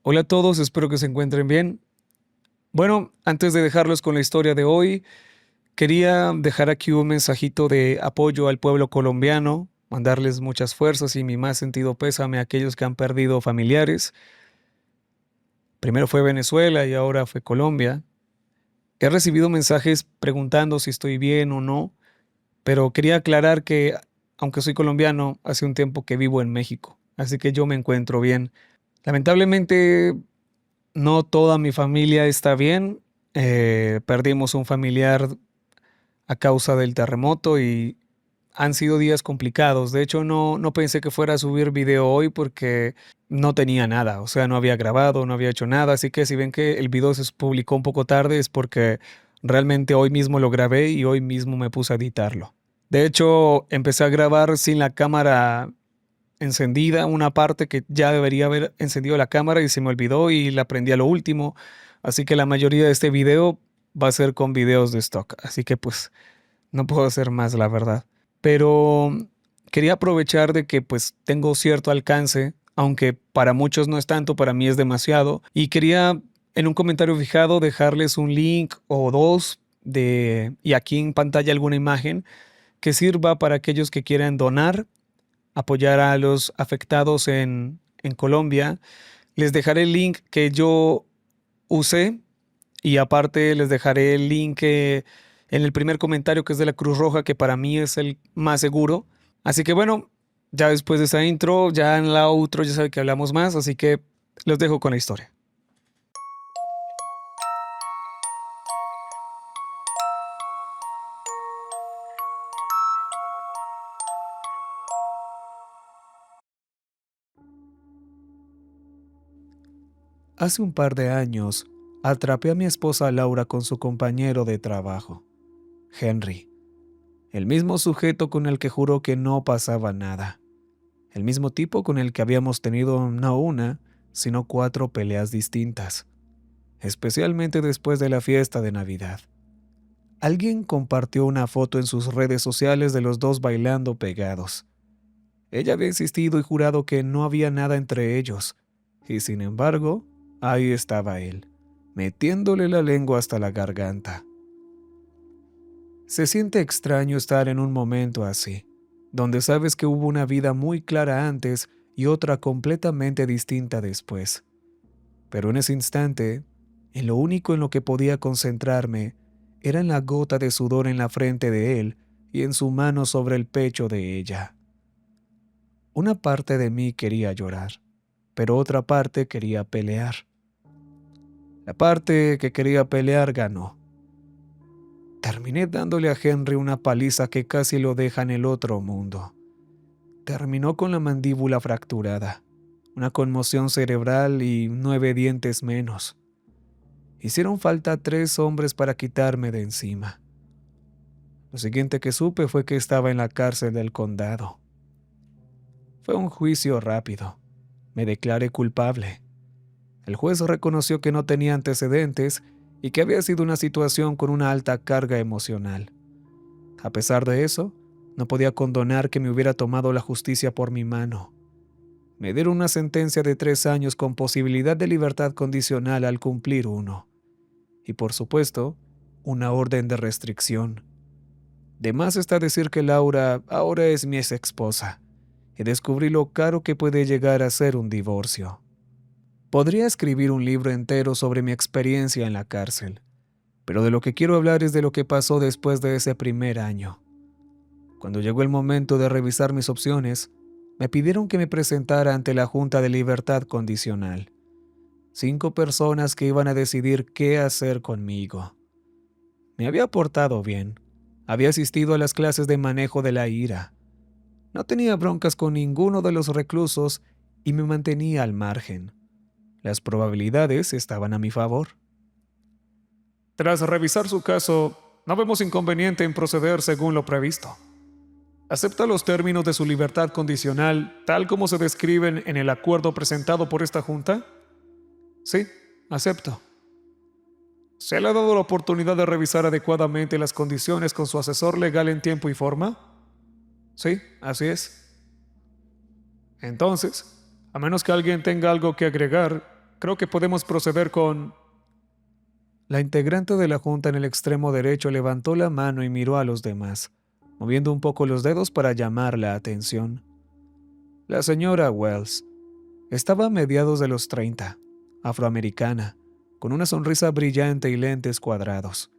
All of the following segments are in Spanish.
Hola a todos, espero que se encuentren bien. Bueno, antes de dejarlos con la historia de hoy, quería dejar aquí un mensajito de apoyo al pueblo colombiano, mandarles muchas fuerzas y mi más sentido pésame a aquellos que han perdido familiares. Primero fue Venezuela y ahora fue Colombia. He recibido mensajes preguntando si estoy bien o no, pero quería aclarar que, aunque soy colombiano, hace un tiempo que vivo en México, así que yo me encuentro bien. Lamentablemente, no toda mi familia está bien. Perdimos un familiar a causa del terremoto y han sido días complicados. De hecho, no pensé que fuera a subir video hoy porque no tenía nada. O sea, no había grabado, no había hecho nada. Así que si ven que el video se publicó un poco tarde es porque realmente hoy mismo lo grabé y hoy mismo me puse a editarlo. De hecho, empecé a grabar sin la cámara encendida, una parte que ya debería haber encendido la cámara y se me olvidó y la prendí a lo último. Así que la mayoría de este video va a ser con videos de stock. Así que pues no puedo hacer más, la verdad. Pero quería aprovechar de que pues tengo cierto alcance, aunque para muchos no es tanto, para mí es demasiado. Y quería en un comentario fijado dejarles un link o dos y aquí en pantalla alguna imagen que sirva para aquellos que quieran donar, apoyar a los afectados en Colombia. Les dejaré el link que yo usé y aparte les dejaré el link en el primer comentario que es de la Cruz Roja, que para mí es el más seguro. Así que bueno, ya después de esa intro, ya en la outro ya saben que hablamos más, así que los dejo con la historia. Hace un par de años, atrapé a mi esposa Laura con su compañero de trabajo, Henry, el mismo sujeto con el que juró que no pasaba nada, el mismo tipo con el que habíamos tenido no una, sino 4 peleas distintas, especialmente después de la fiesta de Navidad. Alguien compartió una foto en sus redes sociales de los dos bailando pegados. Ella había insistido y jurado que no había nada entre ellos, y sin embargo, ahí estaba él, metiéndole la lengua hasta la garganta. Se siente extraño estar en un momento así, donde sabes que hubo una vida muy clara antes y otra completamente distinta después. Pero en ese instante, en lo único en lo que podía concentrarme era en la gota de sudor en la frente de él y en su mano sobre el pecho de ella. Una parte de mí quería llorar, pero otra parte quería pelear. La parte que quería pelear ganó. Terminé dándole a Henry una paliza que casi lo deja en el otro mundo. Terminó con la mandíbula fracturada, una conmoción cerebral y 9 dientes menos. Hicieron falta 3 hombres para quitarme de encima. Lo siguiente que supe fue que estaba en la cárcel del condado. Fue un juicio rápido. Me declaré culpable. El juez reconoció que no tenía antecedentes y que había sido una situación con una alta carga emocional. A pesar de eso, no podía condonar que me hubiera tomado la justicia por mi mano. Me dieron una sentencia de 3 años con posibilidad de libertad condicional al cumplir uno. Y por supuesto, una orden de restricción. De más está decir que Laura ahora es mi ex esposa, y descubrí lo caro que puede llegar a ser un divorcio. Podría escribir un libro entero sobre mi experiencia en la cárcel, pero de lo que quiero hablar es de lo que pasó después de ese primer año. Cuando llegó el momento de revisar mis opciones, me pidieron que me presentara ante la Junta de Libertad Condicional. 5 personas que iban a decidir qué hacer conmigo. Me había portado bien. Había asistido a las clases de manejo de la ira. No tenía broncas con ninguno de los reclusos y me mantenía al margen. Las probabilidades estaban a mi favor. Tras revisar su caso, no vemos inconveniente en proceder según lo previsto. ¿Acepta los términos de su libertad condicional tal como se describen en el acuerdo presentado por esta junta? Sí, acepto. ¿Se le ha dado la oportunidad de revisar adecuadamente las condiciones con su asesor legal en tiempo y forma? Sí, así es. Entonces, a menos que alguien tenga algo que agregar, creo que podemos proceder con... La integrante de la junta en el extremo derecho levantó la mano y miró a los demás, moviendo un poco los dedos para llamar la atención. La señora Wells estaba a mediados de los 30, afroamericana, con una sonrisa brillante y lentes cuadrados.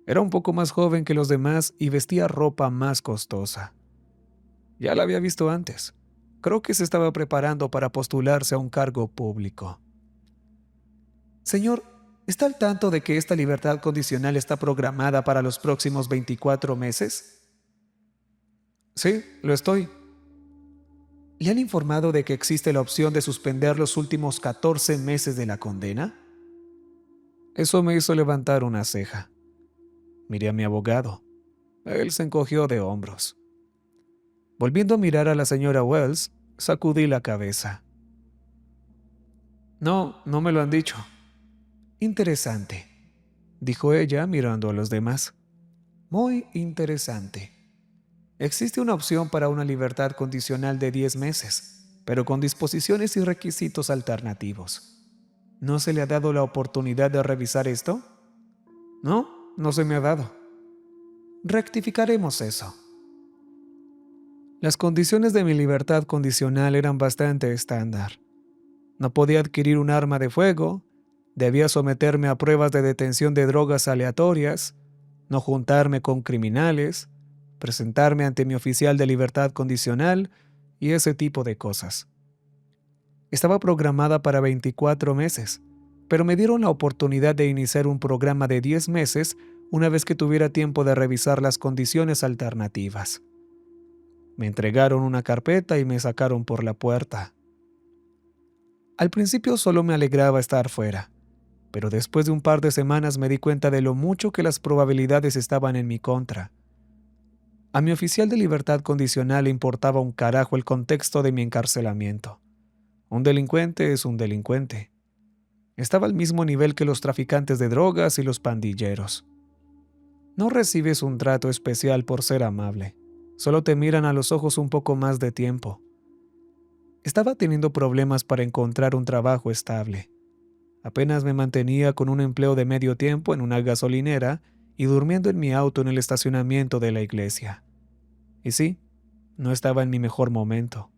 Era un poco más joven que los demás y vestía ropa más costosa. Ya la había visto antes. Creo que se estaba preparando para postularse a un cargo público. Señor, ¿está al tanto de que esta libertad condicional está programada para los próximos 24 meses? Sí, lo estoy. ¿Le han informado de que existe la opción de suspender los últimos 14 meses de la condena? Eso me hizo levantar una ceja. Miré a mi abogado. Él se encogió de hombros. Volviendo a mirar a la señora Wells, sacudí la cabeza. No, no me lo han dicho. Interesante, dijo ella mirando a los demás. Muy interesante. Existe una opción para una libertad condicional de 10 meses, pero con disposiciones y requisitos alternativos. ¿No se le ha dado la oportunidad de revisar esto? No, no se me ha dado. Rectificaremos eso. Las condiciones de mi libertad condicional eran bastante estándar. No podía adquirir un arma de fuego, debía someterme a pruebas de detención de drogas aleatorias, no juntarme con criminales, presentarme ante mi oficial de libertad condicional y ese tipo de cosas. Estaba programada para 24 meses, pero me dieron la oportunidad de iniciar un programa de 10 meses una vez que tuviera tiempo de revisar las condiciones alternativas. Me entregaron una carpeta y me sacaron por la puerta. Al principio solo me alegraba estar fuera, pero después de un par de semanas me di cuenta de lo mucho que las probabilidades estaban en mi contra. A mi oficial de libertad condicional le importaba un carajo el contexto de mi encarcelamiento. Un delincuente es un delincuente. Estaba al mismo nivel que los traficantes de drogas y los pandilleros. No recibes un trato especial por ser amable. Solo te miran a los ojos un poco más de tiempo. Estaba teniendo problemas para encontrar un trabajo estable. Apenas me mantenía con un empleo de medio tiempo en una gasolinera y durmiendo en mi auto en el estacionamiento de la iglesia. Y sí, no estaba en mi mejor momento.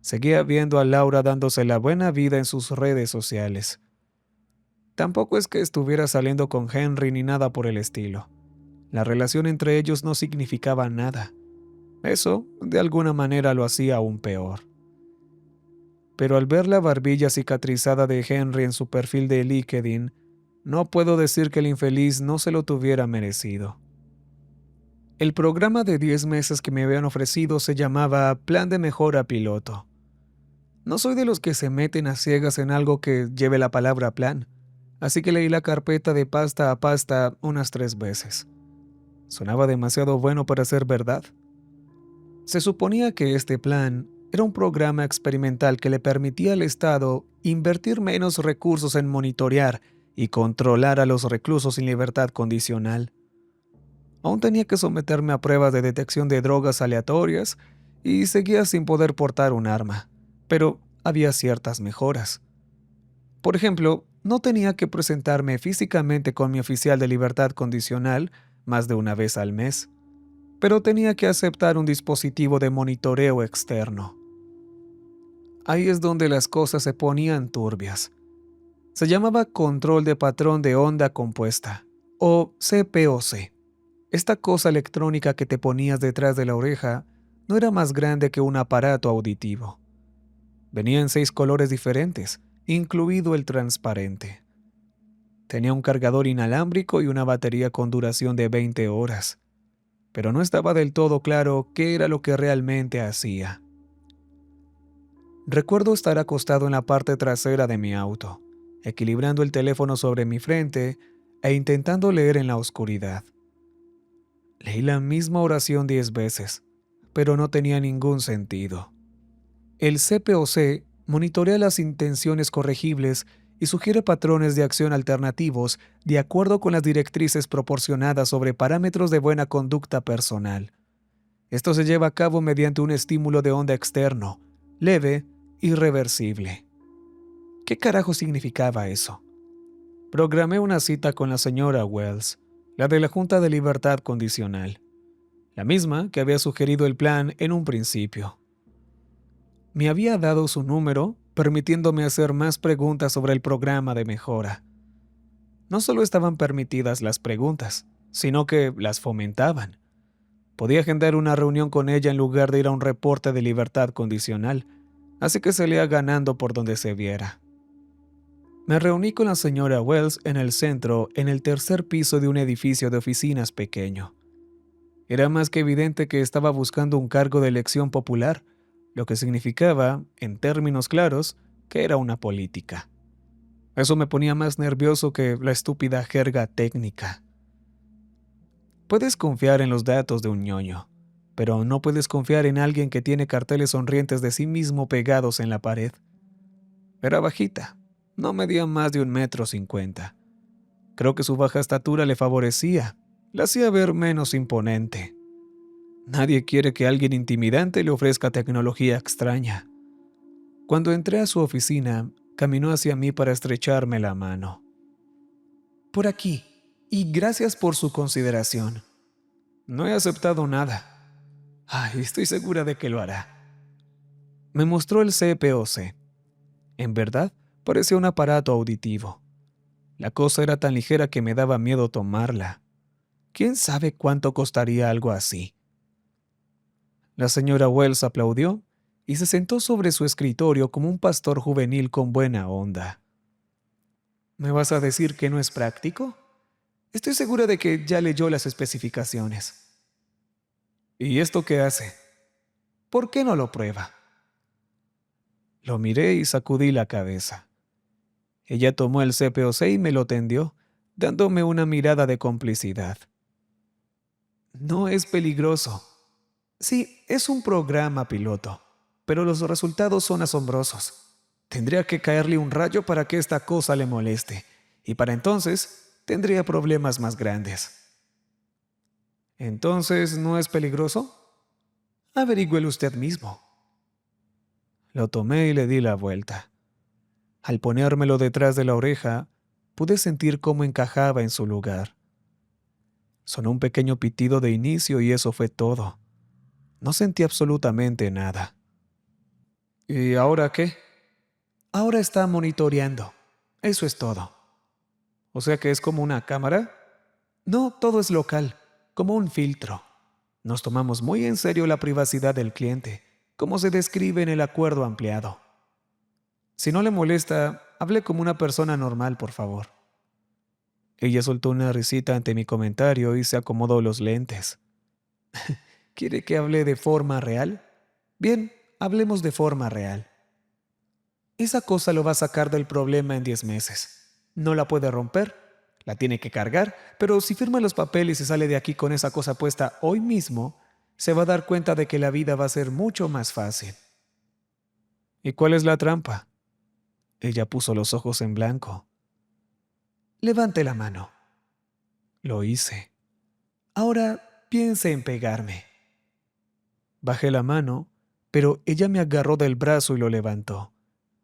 Seguía viendo a Laura dándose la buena vida en sus redes sociales. Tampoco es que estuviera saliendo con Henry ni nada por el estilo. La relación entre ellos no significaba nada. Eso, de alguna manera, lo hacía aún peor. Pero al ver la barbilla cicatrizada de Henry en su perfil de LinkedIn, no puedo decir que el infeliz no se lo tuviera merecido. El programa de 10 meses que me habían ofrecido se llamaba Plan de Mejora Piloto. No soy de los que se meten a ciegas en algo que lleve la palabra plan, así que leí la carpeta de pasta a pasta unas 3 veces. Sonaba demasiado bueno para ser verdad. Se suponía que este plan era un programa experimental que le permitía al Estado invertir menos recursos en monitorear y controlar a los reclusos sin libertad condicional. Aún tenía que someterme a pruebas de detección de drogas aleatorias y seguía sin poder portar un arma, pero había ciertas mejoras. Por ejemplo, no tenía que presentarme físicamente con mi oficial de libertad condicional más de una vez al mes, pero tenía que aceptar un dispositivo de monitoreo externo. Ahí es donde las cosas se ponían turbias. Se llamaba control de patrón de onda compuesta, o CPOC. Esta cosa electrónica que te ponías detrás de la oreja no era más grande que un aparato auditivo. Venía en 6 colores diferentes, incluido el transparente. Tenía un cargador inalámbrico y una batería con duración de 20 horas. Pero no estaba del todo claro qué era lo que realmente hacía. Recuerdo estar acostado en la parte trasera de mi auto, equilibrando el teléfono sobre mi frente e intentando leer en la oscuridad. Leí la misma oración 10 veces, pero no tenía ningún sentido. El CPOC monitorea las intenciones corregibles y sugiere patrones de acción alternativos de acuerdo con las directrices proporcionadas sobre parámetros de buena conducta personal. Esto se lleva a cabo mediante un estímulo de onda externo, leve y reversible. ¿Qué carajo significaba eso? Programé una cita con la señora Wells, la de la Junta de Libertad Condicional, la misma que había sugerido el plan en un principio. Me había dado su número, permitiéndome hacer más preguntas sobre el programa de mejora. No solo estaban permitidas las preguntas, sino que las fomentaban. Podía agendar una reunión con ella en lugar de ir a un reporte de libertad condicional, así que salía ganando por donde se viera. Me reuní con la señora Wells en el centro, en el tercer piso de un edificio de oficinas pequeño. Era más que evidente que estaba buscando un cargo de elección popular, lo que significaba, en términos claros, que era una política. Eso me ponía más nervioso que la estúpida jerga técnica. Puedes confiar en los datos de un ñoño, pero no puedes confiar en alguien que tiene carteles sonrientes de sí mismo pegados en la pared. Era bajita, no medía más de 1,50 m. Creo que su baja estatura le favorecía, la hacía ver menos imponente. Nadie quiere que alguien intimidante le ofrezca tecnología extraña. Cuando entré a su oficina, caminó hacia mí para estrecharme la mano. Por aquí, y gracias por su consideración. No he aceptado nada. Ay, estoy segura de que lo hará. Me mostró el CPOC. En verdad, parecía un aparato auditivo. La cosa era tan ligera que me daba miedo tomarla. ¿Quién sabe cuánto costaría algo así? La señora Wells aplaudió y se sentó sobre su escritorio como un pastor juvenil con buena onda. ¿Me vas a decir que no es práctico? Estoy segura de que ya leyó las especificaciones. ¿Y esto qué hace? ¿Por qué no lo prueba? Lo miré y sacudí la cabeza. Ella tomó el CPOC y me lo tendió, dándome una mirada de complicidad. No es peligroso. Sí, es un programa piloto, pero los resultados son asombrosos. Tendría que caerle un rayo para que esta cosa le moleste, y para entonces tendría problemas más grandes. ¿Entonces no es peligroso? Averigüele usted mismo. Lo tomé y le di la vuelta. Al ponérmelo detrás de la oreja, pude sentir cómo encajaba en su lugar. Sonó un pequeño pitido de inicio y eso fue todo. No sentí absolutamente nada. ¿Y ahora qué? Ahora está monitoreando. Eso es todo. ¿O sea que es como una cámara? No, todo es local, como un filtro. Nos tomamos muy en serio la privacidad del cliente, como se describe en el acuerdo ampliado. Si no le molesta, hable como una persona normal, por favor. Ella soltó una risita ante mi comentario y se acomodó los lentes. ¿Quiere que hable de forma real? Bien, hablemos de forma real. Esa cosa lo va a sacar del problema en 10 meses. No la puede romper, la tiene que cargar, pero si firma los papeles y sale de aquí con esa cosa puesta hoy mismo, se va a dar cuenta de que la vida va a ser mucho más fácil. ¿Y cuál es la trampa? Ella puso los ojos en blanco. Levante la mano. Lo hice. Ahora piense en pegarme. Bajé la mano, pero ella me agarró del brazo y lo levantó,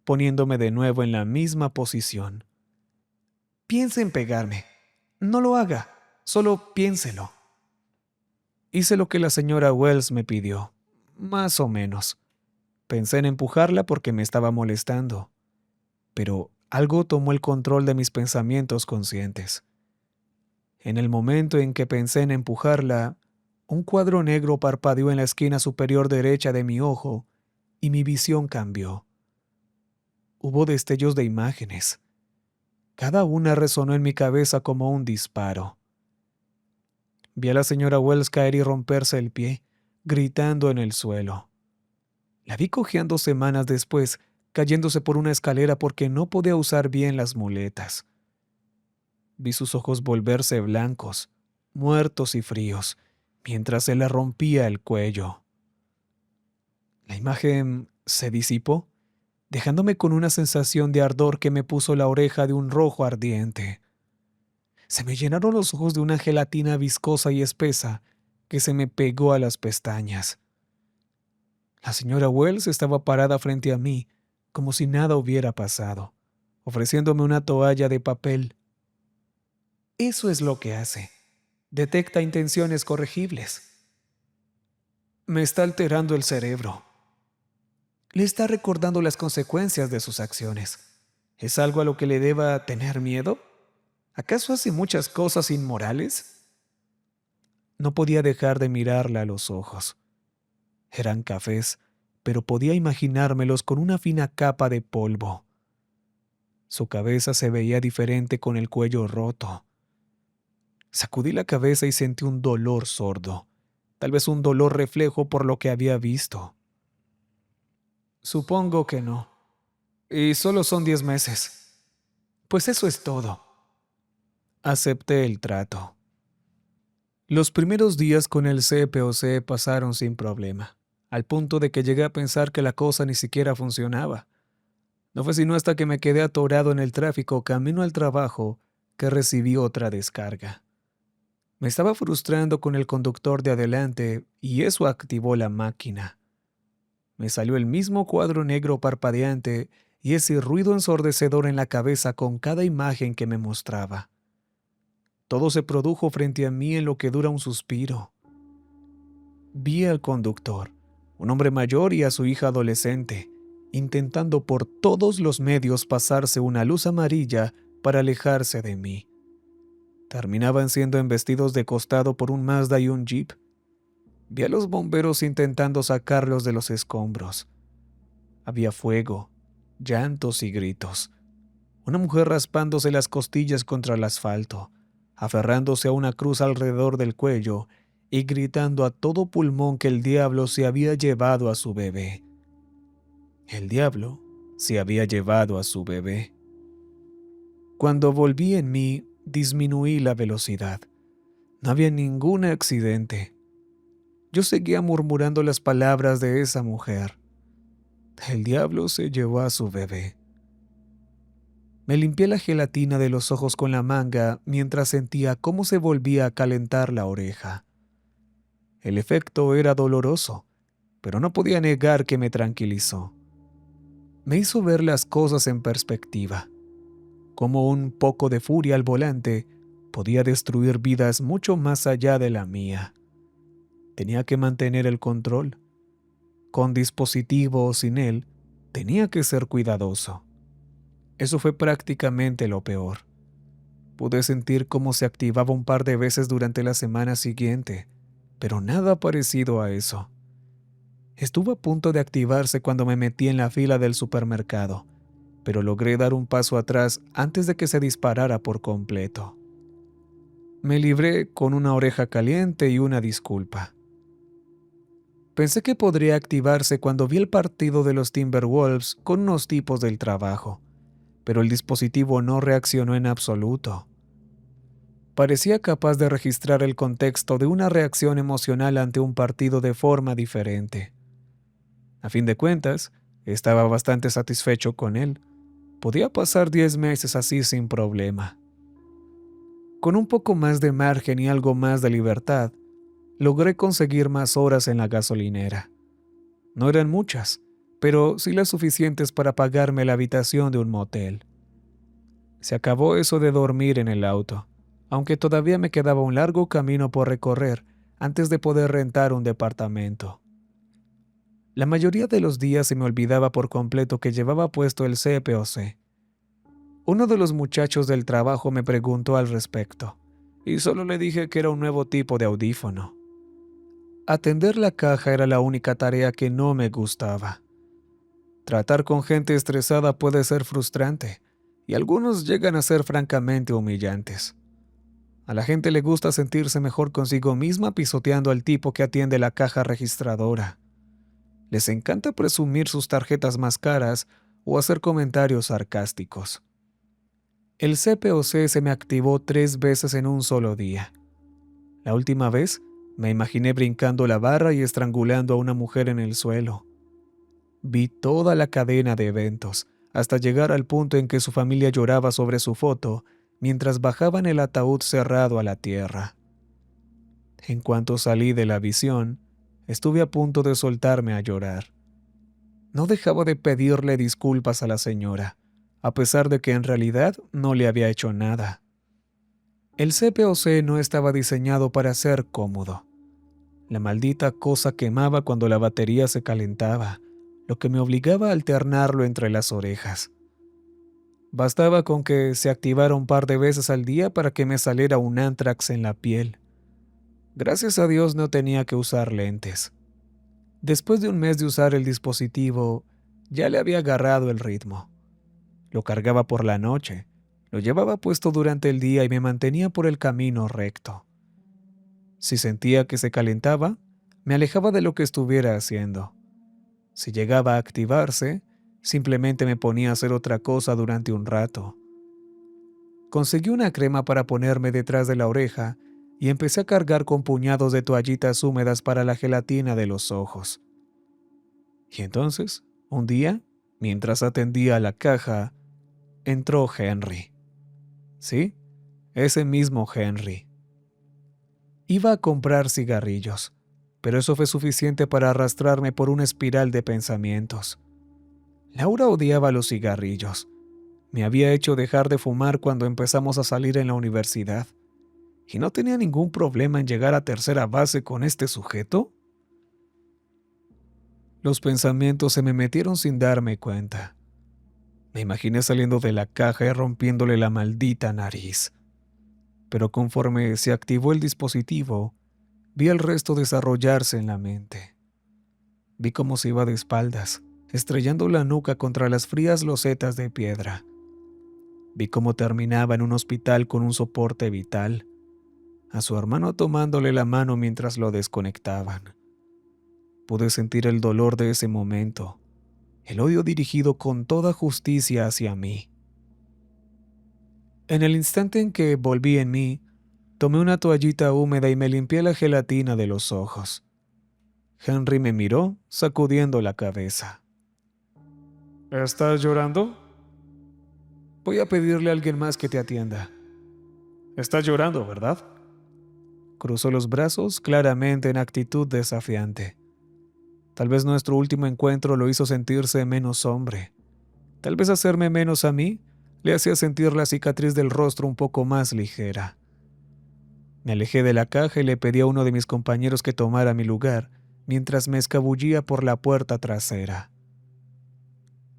poniéndome de nuevo en la misma posición. Piense en pegarme. No lo haga, solo piénselo. Hice lo que la señora Wells me pidió, más o menos. Pensé en empujarla porque me estaba molestando, pero algo tomó el control de mis pensamientos conscientes. En el momento en que pensé en empujarla, un cuadro negro parpadeó en la esquina superior derecha de mi ojo y mi visión cambió. Hubo destellos de imágenes. Cada una resonó en mi cabeza como un disparo. Vi a la señora Wells caer y romperse el pie, gritando en el suelo. La vi cojeando semanas después, cayéndose por una escalera porque no podía usar bien las muletas. Vi sus ojos volverse blancos, muertos y fríos, mientras se le rompía el cuello. La imagen se disipó, dejándome con una sensación de ardor que me puso la oreja de un rojo ardiente. Se me llenaron los ojos de una gelatina viscosa y espesa que se me pegó a las pestañas. La señora Wells estaba parada frente a mí, como si nada hubiera pasado, ofreciéndome una toalla de papel. Eso es lo que hace. Detecta intenciones corregibles. Me está alterando el cerebro. Le está recordando las consecuencias de sus acciones. ¿Es algo a lo que le deba tener miedo? ¿Acaso hace muchas cosas inmorales? No podía dejar de mirarla a los ojos. Eran cafés, pero podía imaginármelos con una fina capa de polvo. Su cabeza se veía diferente con el cuello roto. Sacudí la cabeza y sentí un dolor sordo, tal vez un dolor reflejo por lo que había visto. Supongo que no. Y solo son 10 meses. Pues eso es todo. Acepté el trato. Los primeros días con el CPOC pasaron sin problema, al punto de que llegué a pensar que la cosa ni siquiera funcionaba. No fue sino hasta que me quedé atorado en el tráfico camino al trabajo que recibí otra descarga. Me estaba frustrando con el conductor de adelante y eso activó la máquina. Me salió el mismo cuadro negro parpadeante y ese ruido ensordecedor en la cabeza con cada imagen que me mostraba. Todo se produjo frente a mí en lo que dura un suspiro. Vi al conductor, un hombre mayor y a su hija adolescente, intentando por todos los medios pasarse una luz amarilla para alejarse de mí. Terminaban siendo embestidos de costado por un Mazda y un Jeep. Vi a los bomberos intentando sacarlos de los escombros. Había fuego, llantos y gritos. Una mujer raspándose las costillas contra el asfalto, aferrándose a una cruz alrededor del cuello y gritando a todo pulmón que el diablo se había llevado a su bebé. El diablo se había llevado a su bebé. Cuando volví en mí, disminuí la velocidad. No había ningún accidente. Yo seguía murmurando las palabras de esa mujer. El diablo se llevó a su bebé. Me limpié la gelatina de los ojos con la manga mientras sentía cómo se volvía a calentar la oreja. El efecto era doloroso, pero no podía negar que me tranquilizó. Me hizo ver las cosas en perspectiva, como un poco de furia al volante podía destruir vidas mucho más allá de la mía. Tenía que mantener el control. Con dispositivo o sin él, tenía que ser cuidadoso. Eso fue prácticamente lo peor. Pude sentir cómo se activaba un par de veces durante la semana siguiente, pero nada parecido a eso. Estuvo a punto de activarse cuando me metí en la fila del supermercado, pero logré dar un paso atrás antes de que se disparara por completo. Me libré con una oreja caliente y una disculpa. Pensé que podría activarse cuando vi el partido de los Timberwolves con unos tipos del trabajo, pero el dispositivo no reaccionó en absoluto. Parecía capaz de registrar el contexto de una reacción emocional ante un partido de forma diferente. A fin de cuentas, estaba bastante satisfecho con él. Podía pasar 10 meses así sin problema. Con un poco más de margen y algo más de libertad, logré conseguir más horas en la gasolinera. No eran muchas, pero sí las suficientes para pagarme la habitación de un motel. Se acabó eso de dormir en el auto, aunque todavía me quedaba un largo camino por recorrer antes de poder rentar un departamento. La mayoría de los días se me olvidaba por completo que llevaba puesto el CPOC. Uno de los muchachos del trabajo me preguntó al respecto, y solo le dije que era un nuevo tipo de audífono. Atender la caja era la única tarea que no me gustaba. Tratar con gente estresada puede ser frustrante, y algunos llegan a ser francamente humillantes. A la gente le gusta sentirse mejor consigo misma pisoteando al tipo que atiende la caja registradora. Les encanta presumir sus tarjetas más caras o hacer comentarios sarcásticos. El CPOC se me activó 3 veces en un solo día. La última vez, me imaginé brincando la barra y estrangulando a una mujer en el suelo. Vi toda la cadena de eventos, hasta llegar al punto en que su familia lloraba sobre su foto mientras bajaban el ataúd cerrado a la tierra. En cuanto salí de la visión, estuve a punto de soltarme a llorar. No dejaba de pedirle disculpas a la señora, a pesar de que en realidad no le había hecho nada. El CPOC no estaba diseñado para ser cómodo. La maldita cosa quemaba cuando la batería se calentaba, lo que me obligaba a alternarlo entre las orejas. Bastaba con que se activara un par de veces al día para que me saliera un anthrax en la piel. Gracias a Dios no tenía que usar lentes. Después de un mes de usar el dispositivo, ya le había agarrado el ritmo. Lo cargaba por la noche, lo llevaba puesto durante el día y me mantenía por el camino recto. Si sentía que se calentaba, me alejaba de lo que estuviera haciendo. Si llegaba a activarse, simplemente me ponía a hacer otra cosa durante un rato. Conseguí una crema para ponerme detrás de la oreja y empecé a cargar con puñados de toallitas húmedas para la gelatina de los ojos. Y entonces, un día, mientras atendía a la caja, entró Henry. Sí, ese mismo Henry. Iba a comprar cigarrillos, pero eso fue suficiente para arrastrarme por una espiral de pensamientos. Laura odiaba los cigarrillos. Me había hecho dejar de fumar cuando empezamos a salir en la universidad. ¿Y no tenía ningún problema en llegar a tercera base con este sujeto? Los pensamientos se me metieron sin darme cuenta. Me imaginé saliendo de la caja y rompiéndole la maldita nariz. Pero conforme se activó el dispositivo, vi el resto desarrollarse en la mente. Vi cómo se iba de espaldas, estrellando la nuca contra las frías losetas de piedra. Vi cómo terminaba en un hospital con un soporte vital, a su hermano tomándole la mano mientras lo desconectaban. Pude sentir el dolor de ese momento, el odio dirigido con toda justicia hacia mí. En el instante en que volví en mí, tomé una toallita húmeda y me limpié la gelatina de los ojos. Henry me miró, sacudiendo la cabeza. ¿Estás llorando? Voy a pedirle a alguien más que te atienda. Estás llorando, ¿verdad? Cruzó los brazos, claramente en actitud desafiante. Tal vez nuestro último encuentro lo hizo sentirse menos hombre. Tal vez hacerme menos a mí le hacía sentir la cicatriz del rostro un poco más ligera. Me alejé de la caja y le pedí a uno de mis compañeros que tomara mi lugar mientras me escabullía por la puerta trasera.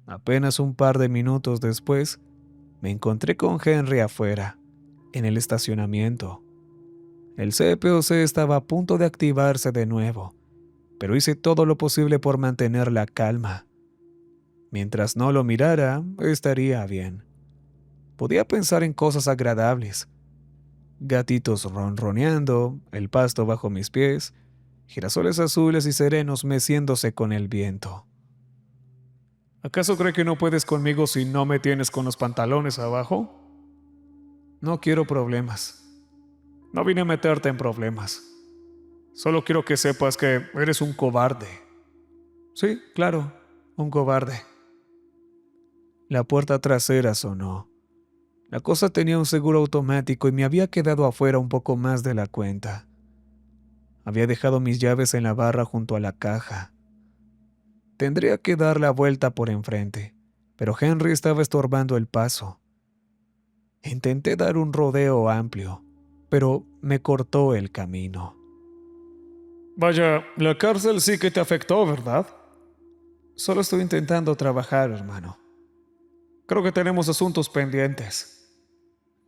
Apenas un par de minutos después, me encontré con Henry afuera, en el estacionamiento. El CPOC estaba a punto de activarse de nuevo, pero hice todo lo posible por mantener la calma. Mientras no lo mirara, estaría bien. Podía pensar en cosas agradables. Gatitos ronroneando, el pasto bajo mis pies, girasoles azules y serenos meciéndose con el viento. ¿Acaso cree que no puedes conmigo si no me tienes con los pantalones abajo? No quiero problemas. No vine a meterte en problemas. Solo quiero que sepas que eres un cobarde. Sí, claro, un cobarde. La puerta trasera sonó. La cosa tenía un seguro automático y me había quedado afuera un poco más de la cuenta. Había dejado mis llaves en la barra junto a la caja. Tendría que dar la vuelta por enfrente, pero Henry estaba estorbando el paso. Intenté dar un rodeo amplio, pero me cortó el camino. Vaya, la cárcel sí que te afectó, ¿verdad? Solo estoy intentando trabajar, hermano. Creo que tenemos asuntos pendientes.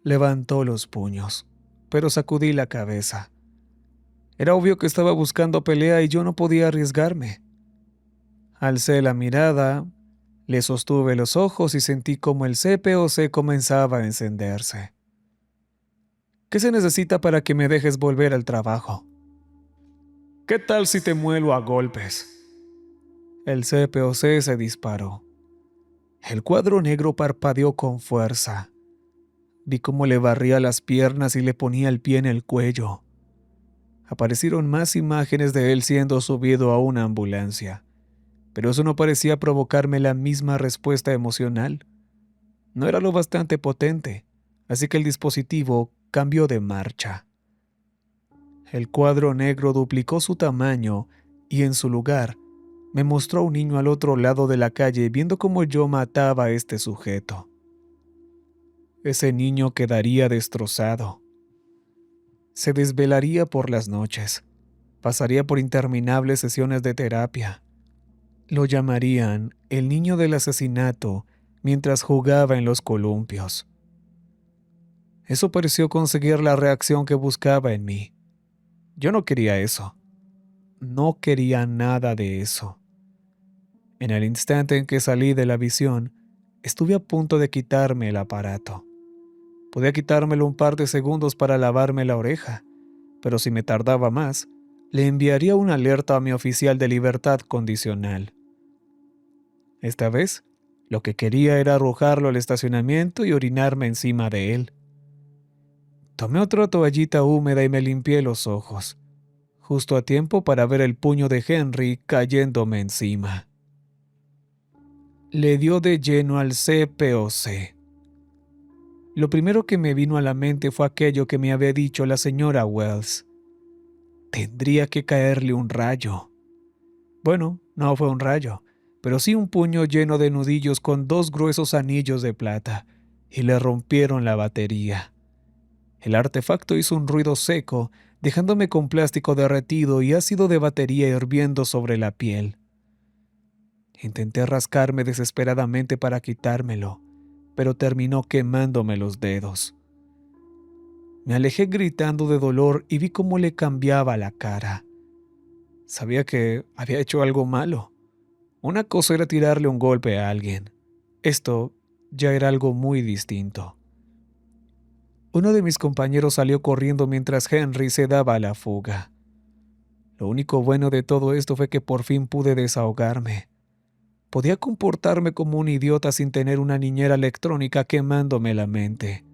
Levantó los puños, pero sacudí la cabeza. Era obvio que estaba buscando pelea y yo no podía arriesgarme. Alcé la mirada, le sostuve los ojos y sentí como el CPOC comenzaba a encenderse. ¿Qué se necesita para que me dejes volver al trabajo? ¿Qué tal si te muelo a golpes? El CPOC se disparó. El cuadro negro parpadeó con fuerza. Vi cómo le barría las piernas y le ponía el pie en el cuello. Aparecieron más imágenes de él siendo subido a una ambulancia, pero eso no parecía provocarme la misma respuesta emocional. No era lo bastante potente, así que el dispositivo cambió de marcha. El cuadro negro duplicó su tamaño y en su lugar me mostró a un niño al otro lado de la calle viendo cómo yo mataba a este sujeto. ese niño quedaría destrozado. Se desvelaría por las noches, pasaría por interminables sesiones de terapia. Lo llamarían el niño del asesinato mientras jugaba en los columpios. Eso pareció conseguir la reacción que buscaba en mí. Yo no quería eso. No quería nada de eso. En el instante en que salí de la visión, estuve a punto de quitarme el aparato. Podía quitármelo un par de segundos para lavarme la oreja, pero si me tardaba más, le enviaría una alerta a mi oficial de libertad condicional. Esta vez, lo que quería era arrojarlo al estacionamiento y orinarme encima de él. Tomé otra toallita húmeda y me limpié los ojos, justo a tiempo para ver el puño de Henry cayéndome encima. Le dio de lleno al CPOC. Lo primero que me vino a la mente fue aquello que me había dicho la señora Wells. Tendría que caerle un rayo. Bueno, no fue un rayo, pero sí un puño lleno de nudillos con 2 gruesos anillos de plata, y le rompieron la batería. El artefacto hizo un ruido seco, dejándome con plástico derretido y ácido de batería hirviendo sobre la piel. Intenté rascarme desesperadamente para quitármelo, pero terminó quemándome los dedos. Me alejé gritando de dolor y vi cómo le cambiaba la cara. Sabía que había hecho algo malo. Una cosa era tirarle un golpe a alguien. Esto ya era algo muy distinto. Uno de mis compañeros salió corriendo mientras Henry se daba a la fuga. Lo único bueno de todo esto fue que por fin pude desahogarme. Podía comportarme como un idiota sin tener una niñera electrónica quemándome la mente.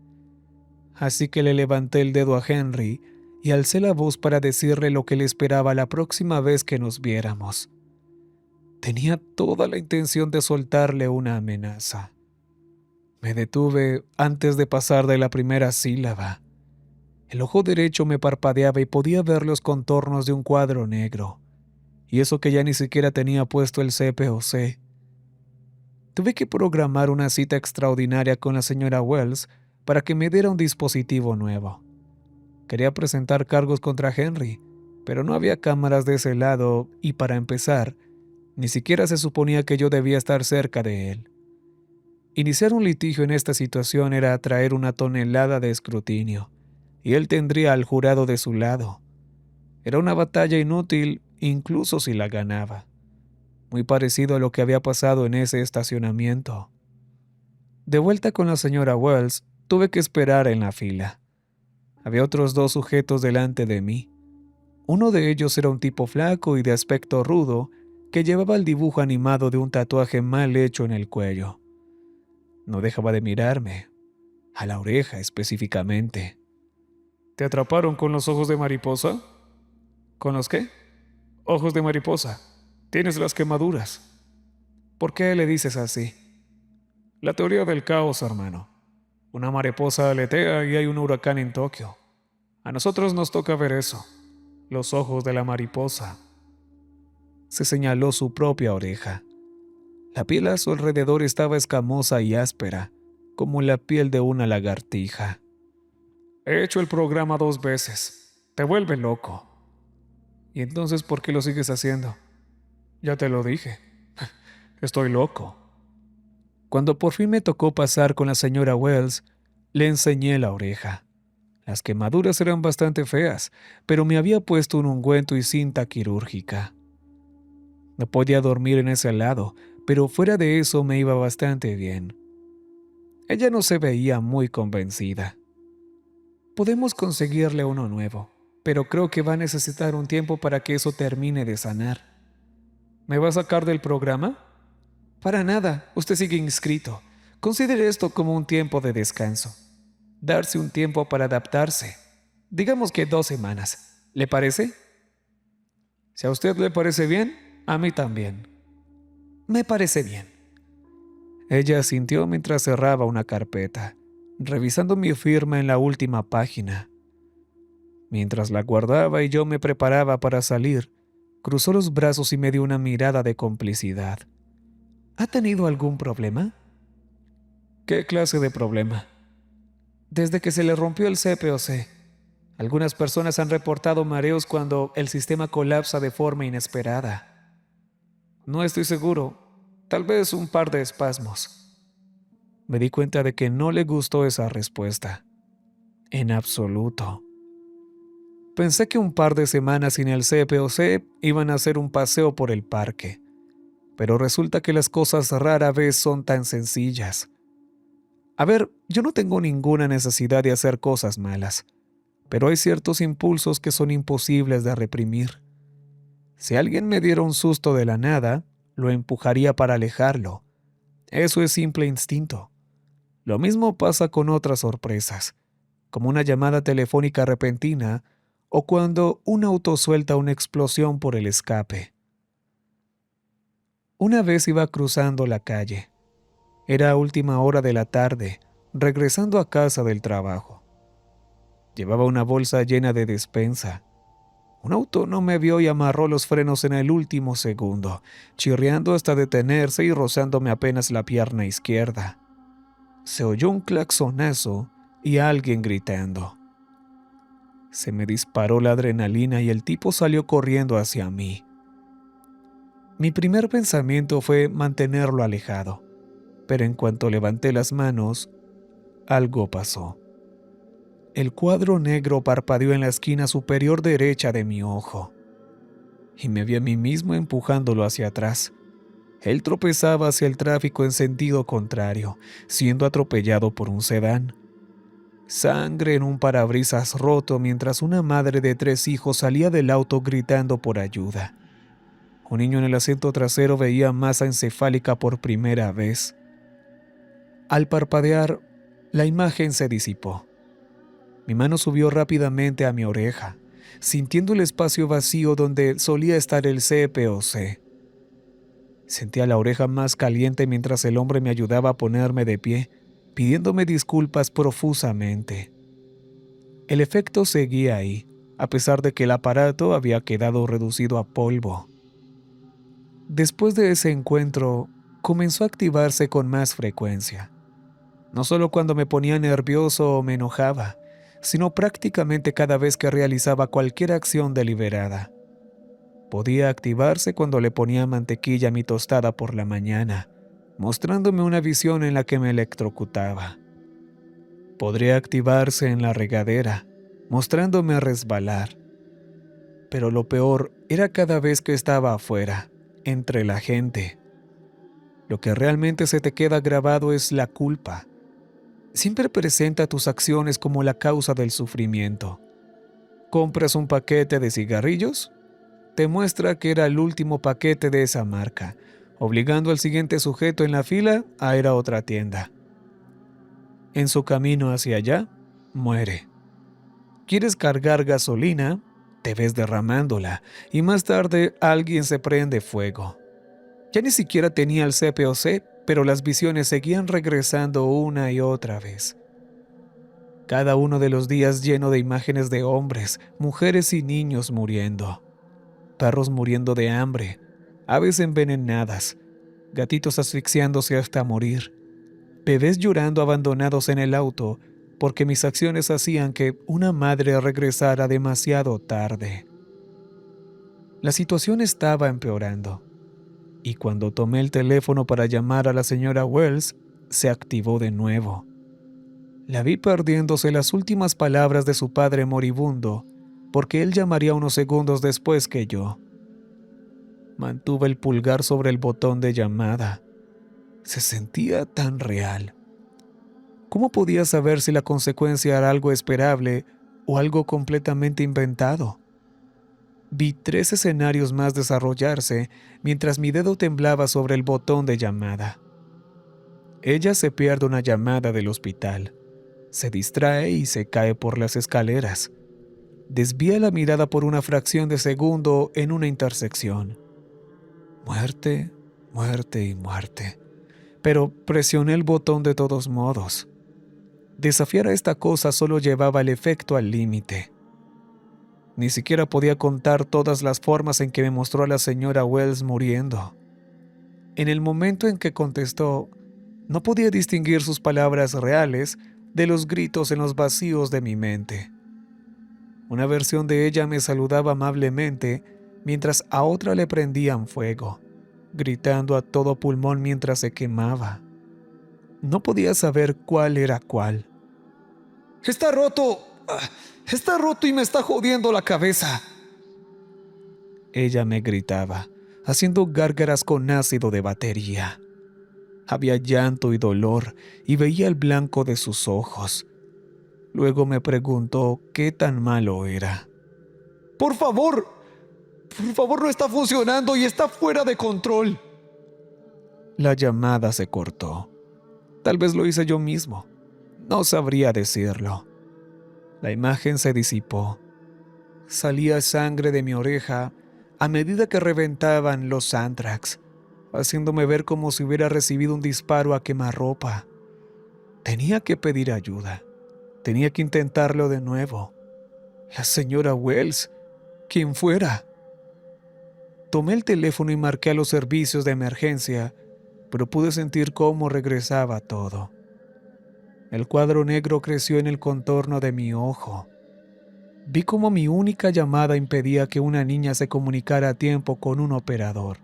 Así que le levanté el dedo a Henry y alcé la voz para decirle lo que le esperaba la próxima vez que nos viéramos. Tenía toda la intención de soltarle una amenaza. Me detuve antes de pasar de la primera sílaba. El ojo derecho me parpadeaba y podía ver los contornos de un cuadro negro. Y eso que ya ni siquiera tenía puesto el CPOC. Tuve que programar una cita extraordinaria con la señora Wells para que me diera un dispositivo nuevo. Quería presentar cargos contra Henry, pero no había cámaras de ese lado y, para empezar, ni siquiera se suponía que yo debía estar cerca de él. Iniciar un litigio en esta situación era atraer una tonelada de escrutinio, y él tendría al jurado de su lado. Era una batalla inútil, incluso si la ganaba. Muy parecido a lo que había pasado en ese estacionamiento. De vuelta con la señora Wells, tuve que esperar en la fila. Había otros 2 sujetos delante de mí. Uno de ellos era un tipo flaco y de aspecto rudo que llevaba el dibujo animado de un tatuaje mal hecho en el cuello. No dejaba de mirarme, a la oreja específicamente. ¿Te atraparon con los ojos de mariposa? ¿Con los qué? Ojos de mariposa. Tienes las quemaduras. ¿Por qué le dices así? La teoría del caos, hermano. Una mariposa aletea y hay un huracán en Tokio. A nosotros nos toca ver eso. Los ojos de la mariposa. Se señaló su propia oreja. La piel a su alrededor estaba escamosa y áspera, como la piel de una lagartija. He hecho el programa 2 veces. Te vuelve loco. ¿Y entonces por qué lo sigues haciendo? Ya te lo dije. Estoy loco. Cuando por fin me tocó pasar con la señora Wells, le enseñé la oreja. Las quemaduras eran bastante feas, pero me había puesto un ungüento y cinta quirúrgica. No podía dormir en ese lado, pero fuera de eso me iba bastante bien. Ella no se veía muy convencida. Podemos conseguirle uno nuevo, pero creo que va a necesitar un tiempo para que eso termine de sanar. ¿Me va a sacar del programa? Para nada, usted sigue inscrito. Considere esto como un tiempo de descanso. Darse un tiempo para adaptarse. Digamos que 2 semanas. ¿Le parece? Si a usted le parece bien, a mí también. Me parece bien. Ella asintió mientras cerraba una carpeta, revisando mi firma en la última página. Mientras la guardaba y yo me preparaba para salir, cruzó los brazos y me dio una mirada de complicidad. ¿Ha tenido algún problema? ¿Qué clase de problema? Desde que se le rompió el CPOC, algunas personas han reportado mareos cuando el sistema colapsa de forma inesperada. No estoy seguro, tal vez un par de espasmos. Me di cuenta de que no le gustó esa respuesta. En absoluto. Pensé que un par de semanas sin el CPOC iban a hacer un paseo por el parque, pero resulta que las cosas rara vez son tan sencillas. A ver, yo no tengo ninguna necesidad de hacer cosas malas, pero hay ciertos impulsos que son imposibles de reprimir. Si alguien me diera un susto de la nada, lo empujaría para alejarlo. Eso es simple instinto. Lo mismo pasa con otras sorpresas, como una llamada telefónica repentina o cuando un auto suelta una explosión por el escape. Una vez iba cruzando la calle. Era a última hora de la tarde, regresando a casa del trabajo. Llevaba una bolsa llena de despensa. Un auto no me vio y amarró los frenos en el último segundo, chirriando hasta detenerse y rozándome apenas la pierna izquierda. Se oyó un claxonazo y alguien gritando. Se me disparó la adrenalina y el tipo salió corriendo hacia mí. Mi primer pensamiento fue mantenerlo alejado, pero en cuanto levanté las manos, algo pasó. El cuadro negro parpadeó en la esquina superior derecha de mi ojo, y me vi a mí mismo empujándolo hacia atrás. Él tropezaba hacia el tráfico en sentido contrario, siendo atropellado por un sedán. Sangre en un parabrisas roto mientras una madre de 3 hijos salía del auto gritando por ayuda. Un niño en el asiento trasero veía masa encefálica por primera vez. Al parpadear, la imagen se disipó. Mi mano subió rápidamente a mi oreja, sintiendo el espacio vacío donde solía estar el CPOC. Sentía la oreja más caliente mientras el hombre me ayudaba a ponerme de pie, pidiéndome disculpas profusamente. El efecto seguía ahí, a pesar de que el aparato había quedado reducido a polvo. Después de ese encuentro, comenzó a activarse con más frecuencia. No solo cuando me ponía nervioso o me enojaba, sino prácticamente cada vez que realizaba cualquier acción deliberada. Podía activarse cuando le ponía mantequilla a mi tostada por la mañana, mostrándome una visión en la que me electrocutaba. Podría activarse en la regadera, mostrándome a resbalar. Pero lo peor era cada vez que estaba afuera, entre la gente. Lo que realmente se te queda grabado es la culpa. Siempre presenta tus acciones como la causa del sufrimiento. ¿Compras un paquete de cigarrillos? Te muestra que era el último paquete de esa marca, obligando al siguiente sujeto en la fila a ir a otra tienda. En su camino hacia allá, muere. ¿Quieres cargar gasolina? Te ves derramándola y más tarde alguien se prende fuego. Ya ni siquiera tenía el CPOC, pero las visiones seguían regresando una y otra vez. Cada uno de los días lleno de imágenes de hombres, mujeres y niños muriendo. Perros muriendo de hambre, aves envenenadas, gatitos asfixiándose hasta morir, bebés llorando abandonados en el auto porque mis acciones hacían que una madre regresara demasiado tarde. La situación estaba empeorando, y cuando tomé el teléfono para llamar a la señora Wells, se activó de nuevo. La vi perdiéndose las últimas palabras de su padre moribundo, porque él llamaría unos segundos después que yo. Mantuve el pulgar sobre el botón de llamada. Se sentía tan real. ¿Cómo podía saber si la consecuencia era algo esperable o algo completamente inventado? Vi 3 escenarios más desarrollarse mientras mi dedo temblaba sobre el botón de llamada. Ella se pierde una llamada del hospital. Se distrae y se cae por las escaleras. Desvía la mirada por una fracción de segundo en una intersección. Muerte, muerte y muerte. Pero presioné el botón de todos modos. Desafiar a esta cosa solo llevaba el efecto al límite. Ni siquiera podía contar todas las formas en que me mostró a la señora Wells muriendo. En el momento en que contestó, no podía distinguir sus palabras reales de los gritos en los vacíos de mi mente. Una versión de ella me saludaba amablemente mientras a otra le prendían fuego, gritando a todo pulmón mientras se quemaba. No podía saber cuál era cuál. ¡Está roto! ¡Está roto y me está jodiendo la cabeza!, ella me gritaba, haciendo gárgaras con ácido de batería. Había llanto y dolor y veía el blanco de sus ojos. Luego me preguntó qué tan malo era. Por favor, no está funcionando y está fuera de control. La llamada se cortó. Tal vez lo hice yo mismo. No sabría decirlo. La imagen se disipó. Salía sangre de mi oreja a medida que reventaban los Anthrax, haciéndome ver como si hubiera recibido un disparo a quemarropa. Tenía que pedir ayuda. Tenía que intentarlo de nuevo. La señora Wells, quien fuera. Tomé el teléfono y marqué a los servicios de emergencia, pero pude sentir cómo regresaba todo. El cuadro negro creció en el contorno de mi ojo. Vi cómo mi única llamada impedía que una niña se comunicara a tiempo con un operador,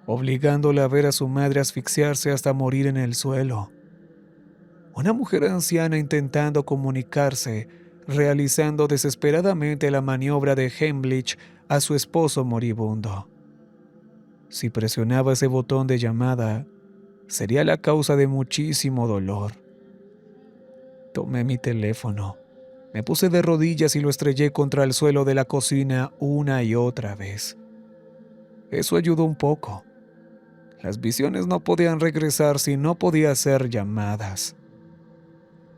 obligándola a ver a su madre asfixiarse hasta morir en el suelo. Una mujer anciana intentando comunicarse, realizando desesperadamente la maniobra de Heimlich a su esposo moribundo. Si presionaba ese botón de llamada, sería la causa de muchísimo dolor. Tomé mi teléfono, me puse de rodillas y lo estrellé contra el suelo de la cocina una y otra vez. Eso ayudó un poco. Las visiones no podían regresar si no podía hacer llamadas.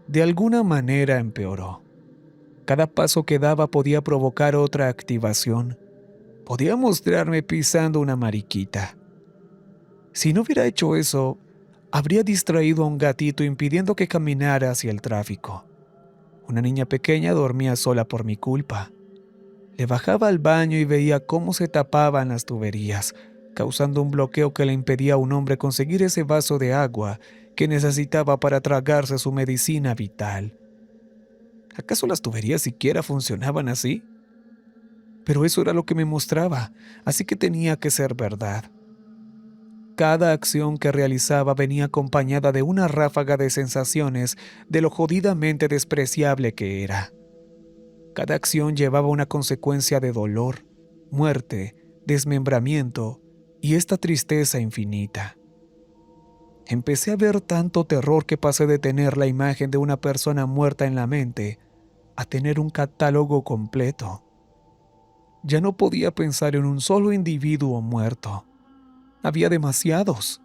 De alguna manera empeoró. Cada paso que daba podía provocar otra activación. Podía mostrarme pisando una mariquita. Si no hubiera hecho eso, habría distraído a un gatito impidiendo que caminara hacia el tráfico. Una niña pequeña dormía sola por mi culpa. Le bajaba al baño y veía cómo se tapaban las tuberías, causando un bloqueo que le impedía a un hombre conseguir ese vaso de agua que necesitaba para tragarse su medicina vital. ¿Acaso las tuberías siquiera funcionaban así? Pero eso era lo que me mostraba, así que tenía que ser verdad. Cada acción que realizaba venía acompañada de una ráfaga de sensaciones de lo jodidamente despreciable que era. Cada acción llevaba una consecuencia de dolor, muerte, desmembramiento y esta tristeza infinita. Empecé a ver tanto terror que pasé de tener la imagen de una persona muerta en la mente a tener un catálogo completo. Ya no podía pensar en un solo individuo muerto. Había demasiados.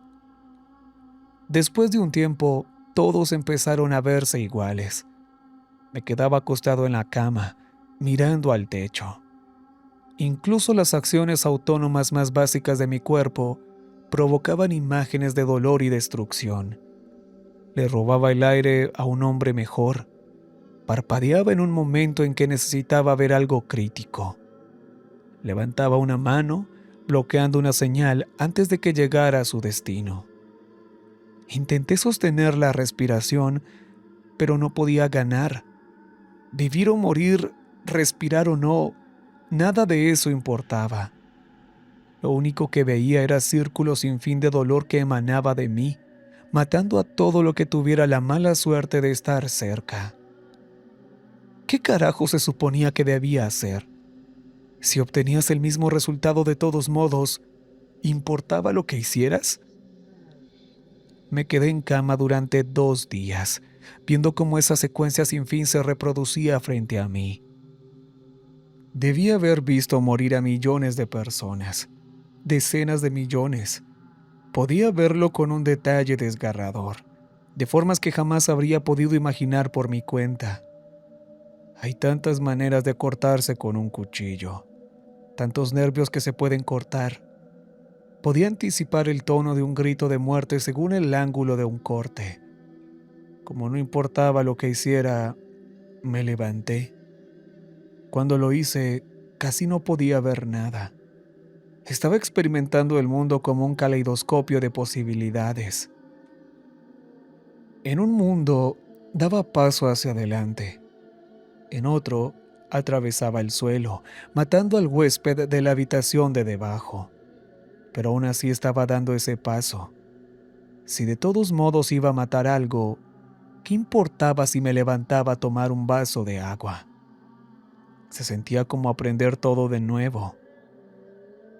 Después de un tiempo, todos empezaron a verse iguales. Me quedaba acostado en la cama, mirando al techo. Incluso las acciones autónomas más básicas de mi cuerpo provocaban imágenes de dolor y destrucción. Le robaba el aire a un hombre mejor. Parpadeaba en un momento en que necesitaba ver algo crítico. Levantaba una mano, bloqueando una señal antes de que llegara a su destino. Intenté sostener la respiración, pero no podía ganar. Vivir o morir, respirar o no, nada de eso importaba. Lo único que veía era círculos sin fin de dolor que emanaba de mí, matando a todo lo que tuviera la mala suerte de estar cerca. ¿Qué carajo se suponía que debía hacer? Si obtenías el mismo resultado de todos modos, ¿importaba lo que hicieras? Me quedé en cama durante 2 días, viendo cómo esa secuencia sin fin se reproducía frente a mí. Debía haber visto morir a millones de personas, decenas de millones. Podía verlo con un detalle desgarrador, de formas que jamás habría podido imaginar por mi cuenta. Hay tantas maneras de cortarse con un cuchillo, tantos nervios que se pueden cortar. Podía anticipar el tono de un grito de muerte según el ángulo de un corte. Como no importaba lo que hiciera, me levanté. Cuando lo hice, casi no podía ver nada. Estaba experimentando el mundo como un caleidoscopio de posibilidades. En un mundo Daba paso hacia adelante. En otro, atravesaba el suelo, matando al huésped de la habitación de debajo. Pero aún así estaba dando ese paso. Si de todos modos iba a matar algo, ¿qué importaba si me levantaba a tomar un vaso de agua? Se sentía como aprender todo de nuevo.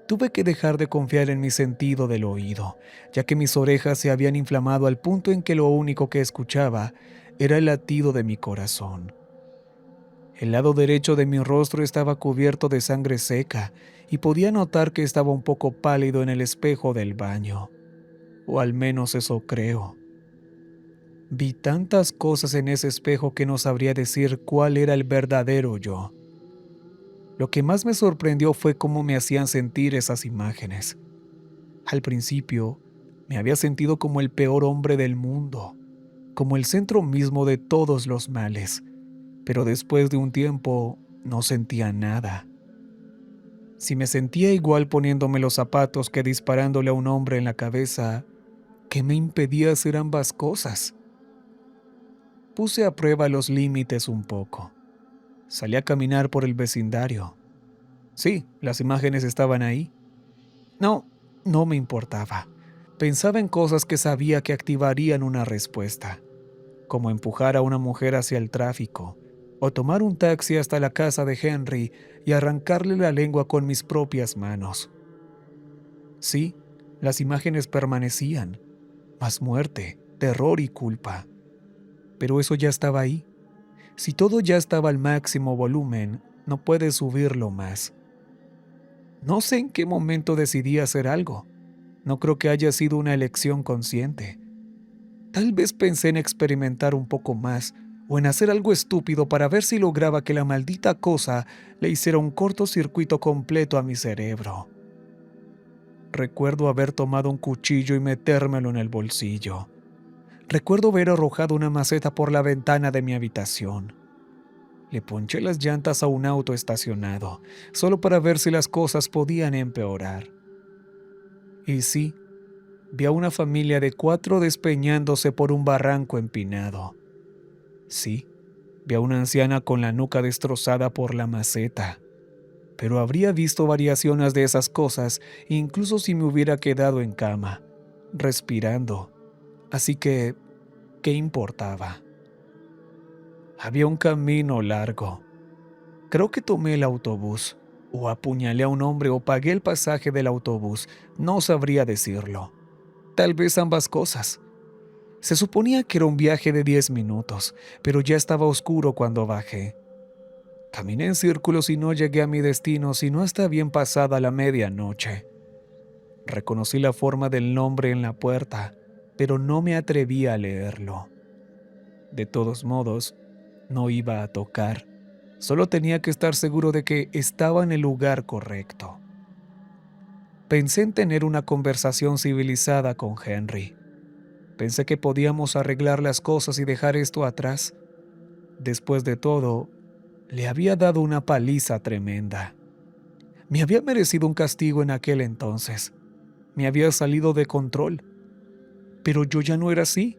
Tuve que dejar de confiar en mi sentido del oído, ya que mis orejas se habían inflamado al punto en que lo único que escuchaba era el latido de mi corazón. El lado derecho de mi rostro estaba cubierto de sangre seca y podía notar que estaba un poco pálido en el espejo del baño. O al menos eso creo. Vi tantas cosas en ese espejo que no sabría decir cuál era el verdadero yo. Lo que más me sorprendió fue cómo me hacían sentir esas imágenes. Al principio, me había sentido como el peor hombre del mundo, como el centro mismo de todos los males, pero después de un tiempo no sentía nada. Si me sentía igual poniéndome los zapatos que disparándole a un hombre en la cabeza, ¿qué me impedía hacer ambas cosas? Puse a prueba los límites un poco. Salí a caminar por el vecindario. Sí, las imágenes estaban ahí. No, no me importaba. Pensaba en cosas que sabía que activarían una respuesta, como empujar a una mujer hacia el tráfico, o tomar un taxi hasta la casa de Henry y arrancarle la lengua con mis propias manos. Sí, las imágenes permanecían, más muerte, terror y culpa. Pero eso ya estaba ahí. Si todo ya estaba al máximo volumen, no puedes subirlo más. No sé en qué momento decidí hacer algo. No creo que haya sido una elección consciente. Tal vez pensé en experimentar un poco más o en hacer algo estúpido para ver si lograba que la maldita cosa le hiciera un cortocircuito completo a mi cerebro. Recuerdo haber tomado un cuchillo y metérmelo en el bolsillo. Recuerdo haber arrojado una maceta por la ventana de mi habitación. Le ponché las llantas a un auto estacionado, solo para ver si las cosas podían empeorar. Y sí, vi a una familia de 4 despeñándose por un barranco empinado. Sí, vi a una anciana con la nuca destrozada por la maceta. Pero habría visto variaciones de esas cosas incluso si me hubiera quedado en cama, respirando. Así que, ¿qué importaba? Había un camino largo. Creo que tomé el autobús, o apuñalé a un hombre o pagué el pasaje del autobús, no sabría decirlo. Tal vez ambas cosas. Se suponía que era un viaje de 10 minutos, pero ya estaba oscuro cuando bajé. Caminé en círculos y no llegué a mi destino sino hasta bien pasada la medianoche. Reconocí la forma del nombre en la puerta, pero no me atreví a leerlo. De todos modos, no iba a tocar. Solo tenía que estar seguro de que estaba en el lugar correcto. Pensé en tener una conversación civilizada con Henry. Pensé que podíamos arreglar las cosas y dejar esto atrás. Después de todo, le había dado una paliza tremenda. Me había merecido un castigo en aquel entonces. Me había salido de control. Pero yo ya no era así.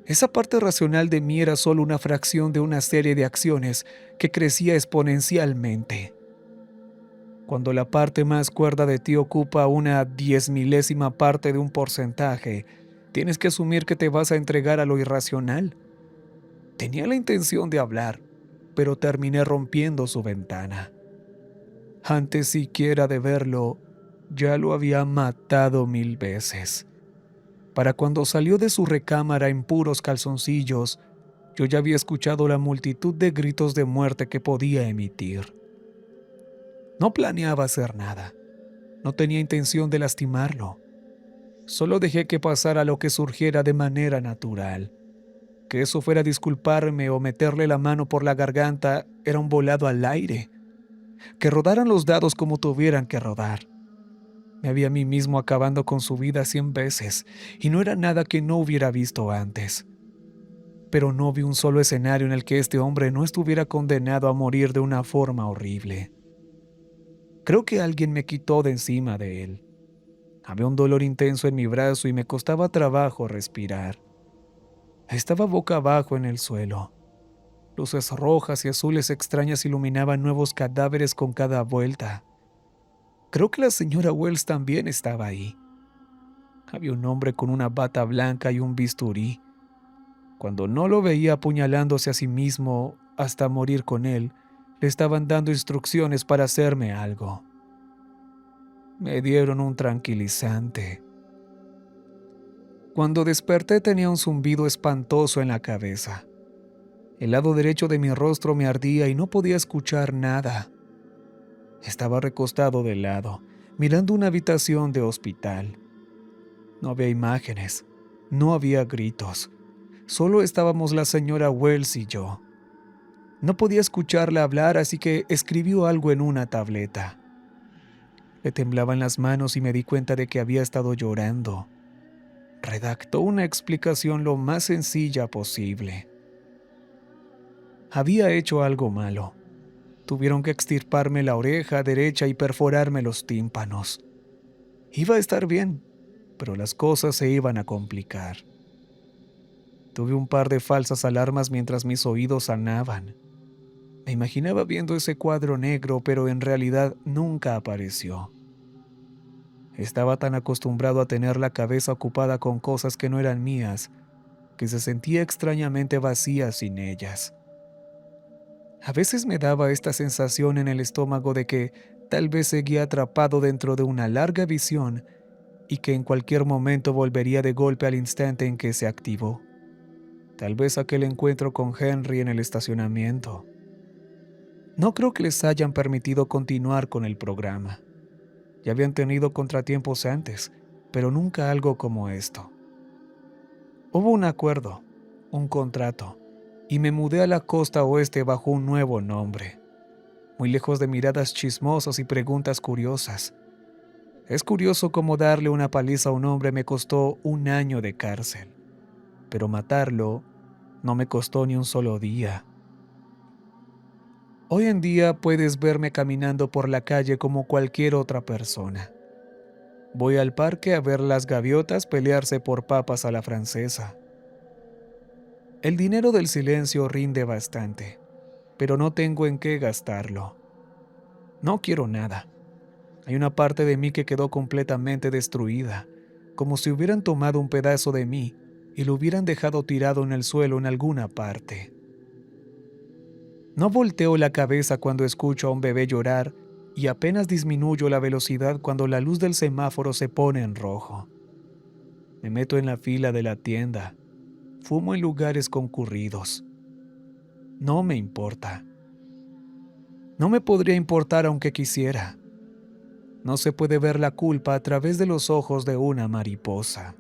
Esa parte racional de mí era solo una fracción de una serie de acciones que crecía exponencialmente. Cuando la parte más cuerda de ti ocupa una 10.000ª parte de un porcentaje, tienes que asumir que te vas a entregar a lo irracional. Tenía la intención de hablar, pero terminé rompiendo su ventana. Antes siquiera de verlo, ya lo había matado 1000 veces. Para cuando salió de su recámara en puros calzoncillos, yo ya había escuchado la multitud de gritos de muerte que podía emitir. No planeaba hacer nada. No tenía intención de lastimarlo. Solo dejé que pasara lo que surgiera de manera natural. Que eso fuera disculparme o meterle la mano por la garganta era un volado al aire. Que rodaran los dados como tuvieran que rodar. Me había a mí mismo acabando con su vida 100 veces, y no era nada que no hubiera visto antes. Pero no vi un solo escenario en el que este hombre no estuviera condenado a morir de una forma horrible. Creo que alguien me quitó de encima de él. Había un dolor intenso en mi brazo y me costaba trabajo respirar. Estaba boca abajo en el suelo. Luces rojas y azules extrañas iluminaban nuevos cadáveres con cada vuelta. Creo que la señora Wells también estaba ahí. Había un hombre con una bata blanca y un bisturí. Cuando no lo veía apuñalándose a sí mismo hasta morir con él, le estaban dando instrucciones para hacerme algo. Me dieron un tranquilizante. Cuando desperté tenía un zumbido espantoso en la cabeza. El lado derecho de mi rostro me ardía y no podía escuchar nada. Estaba recostado de lado, mirando una habitación de hospital. No había imágenes, no había gritos. Solo estábamos la señora Wells y yo. No podía escucharla hablar, así que escribió algo en una tableta. Le temblaban las manos y me di cuenta de que había estado llorando. Redactó una explicación lo más sencilla posible. Había hecho algo malo. Tuvieron que extirparme la oreja derecha y perforarme los tímpanos. Iba a estar bien, pero las cosas se iban a complicar. Tuve un par de falsas alarmas mientras mis oídos sanaban. Me imaginaba viendo ese cuadro negro, pero en realidad nunca apareció. Estaba tan acostumbrado a tener la cabeza ocupada con cosas que no eran mías, que se sentía extrañamente vacía sin ellas. A veces me daba esta sensación en el estómago de que tal vez seguía atrapado dentro de una larga visión y que en cualquier momento volvería de golpe al instante en que se activó. Tal vez aquel encuentro con Henry en el estacionamiento. No creo que les hayan permitido continuar con el programa. Ya habían tenido contratiempos antes, pero nunca algo como esto. Hubo un acuerdo, un contrato, y me mudé a la costa oeste bajo un nuevo nombre, muy lejos de miradas chismosas y preguntas curiosas. Es curioso cómo darle una paliza a un hombre me costó 1 año de cárcel, pero matarlo no me costó ni un solo día. Hoy en día puedes verme caminando por la calle como cualquier otra persona. Voy al parque a ver las gaviotas pelearse por papas a la francesa. El dinero del silencio rinde bastante, pero no tengo en qué gastarlo. No quiero nada. Hay una parte de mí que quedó completamente destruida, como si hubieran tomado un pedazo de mí y lo hubieran dejado tirado en el suelo en alguna parte. No volteo la cabeza cuando escucho a un bebé llorar y apenas disminuyo la velocidad cuando la luz del semáforo se pone en rojo. Me meto en la fila de la tienda. Fumo en lugares concurridos. No me importa. No me podría importar aunque quisiera. No se puede ver la culpa a través de los ojos de una mariposa.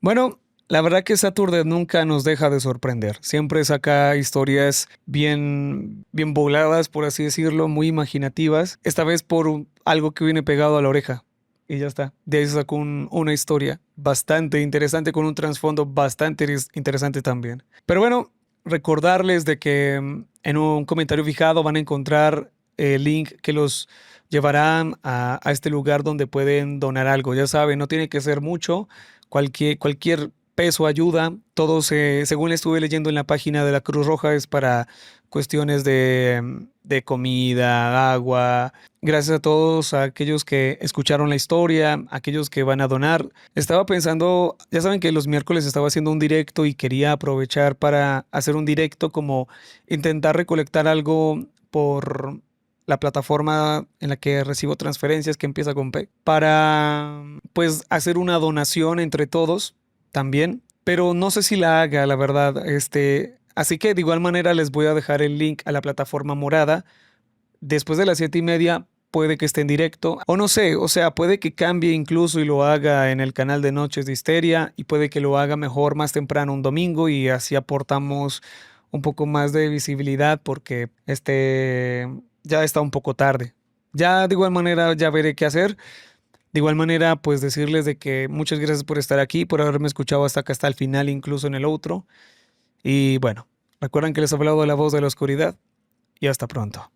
Bueno, la verdad que Saturday nunca nos deja de sorprender. Siempre saca historias bien voladas, por así decirlo, muy imaginativas. Esta vez por algo que viene pegado a la oreja. Y ya está. De ahí se sacó una historia bastante interesante con un trasfondo bastante interesante también. Pero bueno, recordarles de que en un comentario fijado van a encontrar el link que los llevará a este lugar donde pueden donar algo. Ya saben, no tiene que ser mucho. Cualquier peso ayuda. Todo según estuve leyendo en la página de la Cruz Roja, es para cuestiones de comida, agua. Gracias a todos a aquellos que escucharon la historia, a aquellos que van a donar. Estaba pensando, ya saben que los miércoles estaba haciendo un directo y quería aprovechar para hacer un directo, como intentar recolectar algo por la plataforma en la que recibo transferencias, que empieza con P, para pues hacer una donación entre todos también, pero no sé si la haga, la verdad. Así que de igual manera les voy a dejar el link a la plataforma morada. Después de las 7:30 puede que esté en directo, o no sé, o sea, puede que cambie incluso y lo haga en el canal de Noches de Histeria, y puede que lo haga mejor más temprano un domingo y así aportamos un poco más de visibilidad, porque ya está un poco tarde. Ya de igual manera ya veré qué hacer. De igual manera, pues decirles de que muchas gracias por estar aquí, por haberme escuchado hasta acá, hasta el final, incluso en el outro. Y bueno, recuerden que les he hablado de la voz de la oscuridad, y hasta pronto.